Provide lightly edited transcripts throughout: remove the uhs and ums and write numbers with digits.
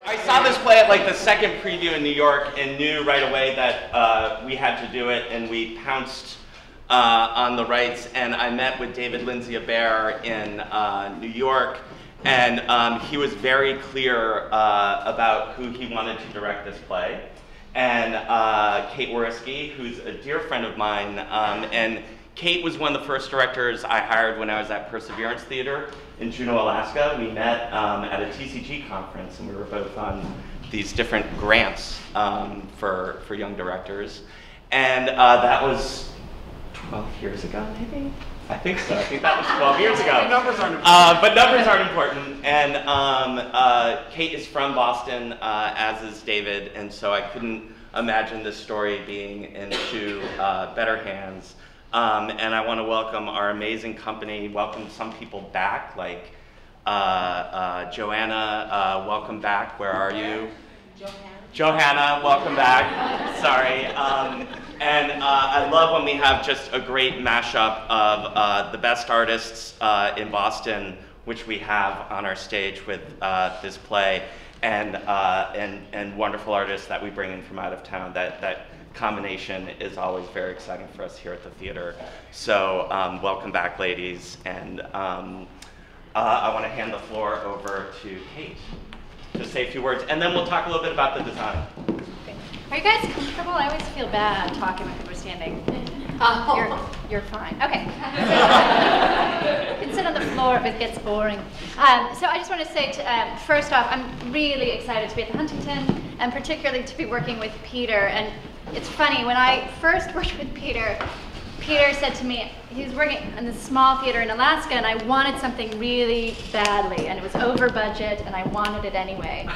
I saw this play at like the second preview in New York and knew right away that we had to do it, and we pounced on the rights, and I met with David Lindsay-Abaire in New York, and he was very clear about who he wanted to direct this play. And Kate Whoriskey, who's a dear friend of mine, and Kate was one of the first directors I hired when I was at Perseverance Theater in Juneau, Alaska. We met at a TCG conference, and we were both on these different grants for young directors. And that was 12 years ago, maybe? I think so. I think that was 12 years ago. Numbers aren't important. But numbers aren't important. And Kate is from Boston, as is David, and so I couldn't imagine this story being into better hands. And I want to welcome our amazing company, welcome some people back, like Joanna, welcome back. Where are you? Johanna, welcome back. Sorry. And I love when we have just a great mashup of the best artists in Boston, which we have on our stage with this play, and wonderful artists that we bring in from out of town. That combination is always very exciting for us here at the theater. So welcome back, ladies. And I want to hand the floor over to Kate to say a few words, and then we'll talk a little bit about the design. Okay. Are you guys comfortable? I always feel bad talking when people are standing. You're fine. Okay. You can sit on the floor if it gets boring. So I just want to say, first off, I'm really excited to be at the Huntington, and particularly to be working with Peter. And it's funny, when I first worked with Peter, Peter said to me, he was working in this small theater in Alaska, and I wanted something really badly, and it was over budget, and I wanted it anyway.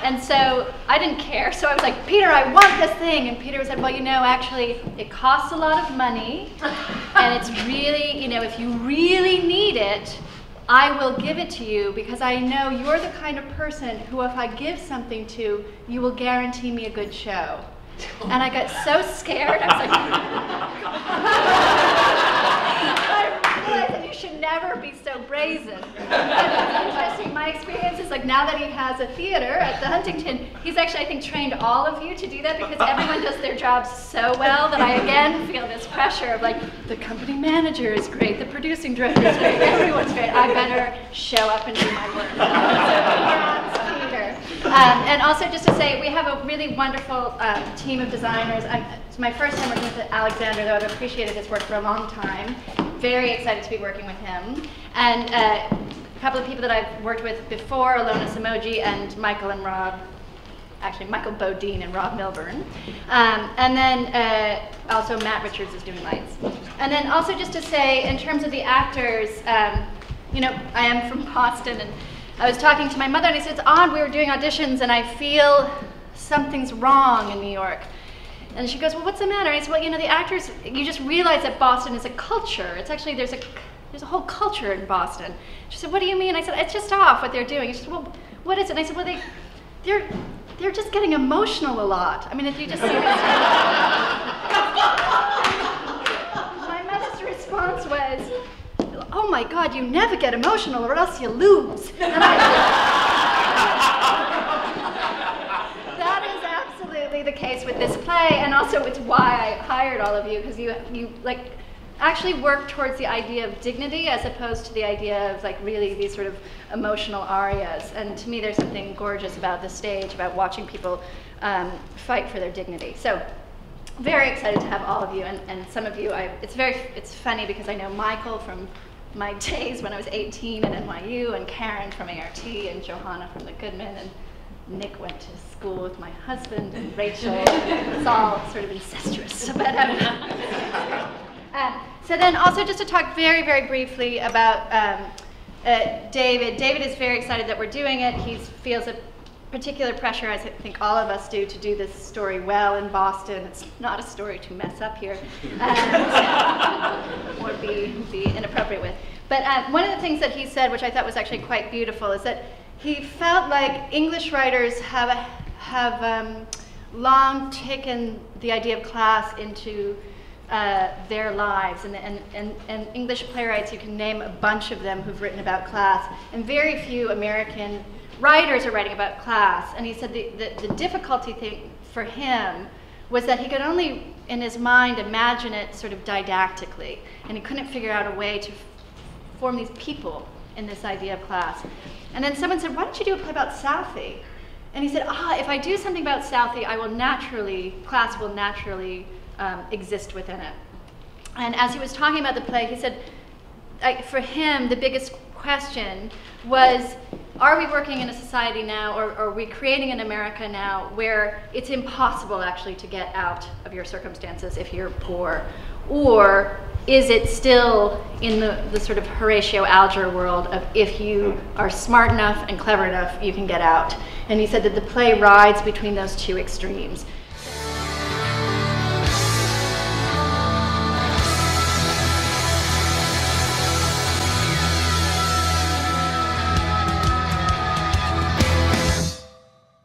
And so I didn't care, so I was like, Peter, I want this thing. And Peter said, well, you know, actually, it costs a lot of money, and it's really, you know, if you really need it, I will give it to you, because I know you're the kind of person who, if I give something to, you will guarantee me a good show. And I got so scared, I was like, I realized that you should never be so brazen. And it's interesting, my experience is like, now that he has a theater at the Huntington, he's actually, I think, trained all of you to do that, because everyone does their jobs so well that I again feel this pressure of like, the company manager is great, the producing director is great, everyone's great, I better show up and do my work. So Peter. And also just to say, we have a really wonderful team of designers. It's my first time working with Alexander, though I've appreciated his work for a long time. Very excited to be working with him. And a couple of people that I've worked with before, Alona Samoji and Michael and Rob, actually Michael Bodine and Rob Milburn. And then also Matt Richards is doing lights. And then also just to say, in terms of the actors, you know, I am from Boston, and I was talking to my mother, and I said, it's odd, we were doing auditions, and I feel something's wrong in New York. And she goes, well, what's the matter? And I said, well, you know, the actors, you just realize that Boston is a culture. It's actually, there's a whole culture in Boston. She said, what do you mean? I said, it's just off what they're doing. She said, well, what is it? And I said, well, they're just getting emotional a lot. I mean, if you just see this. My mother's response was, oh my God, you never get emotional or else you lose. And that is absolutely the case with this play, and also it's why I hired all of you, because you like actually work towards the idea of dignity as opposed to the idea of like really these sort of emotional arias. And to me, there's something gorgeous about the stage, about watching people fight for their dignity. So very excited to have all of you, and some of you, it's funny because I know Michael from my days when I was 18 at NYU, and Karen from ART, and Johanna from the Goodman, and Nick went to school with my husband, and Rachel, and it's all sort of incestuous. But, so then also just to talk very, very briefly about David. David is very excited that we're doing it. He feels a particular pressure, as I think all of us do, to do this story well in Boston. It's not a story to mess up here or be inappropriate with. But one of the things that he said, which I thought was actually quite beautiful, is that he felt like English writers have long taken the idea of class into their lives, and English playwrights, you can name a bunch of them who've written about class, and very few American writers are writing about class, and he said the difficulty thing for him was that he could only, in his mind, imagine it sort of didactically, and he couldn't figure out a way to form these people in this idea of class. And then someone said, why don't you do a play about Southie? And he said, if I do something about Southie, class will naturally exist within it. And as he was talking about the play, he said, for him, the biggest question was, are we working in a society now, or are we creating an America now where it's impossible actually to get out of your circumstances if you're poor? Or is it still in the sort of Horatio Alger world of if you are smart enough and clever enough, you can get out? And he said that the play rides between those two extremes.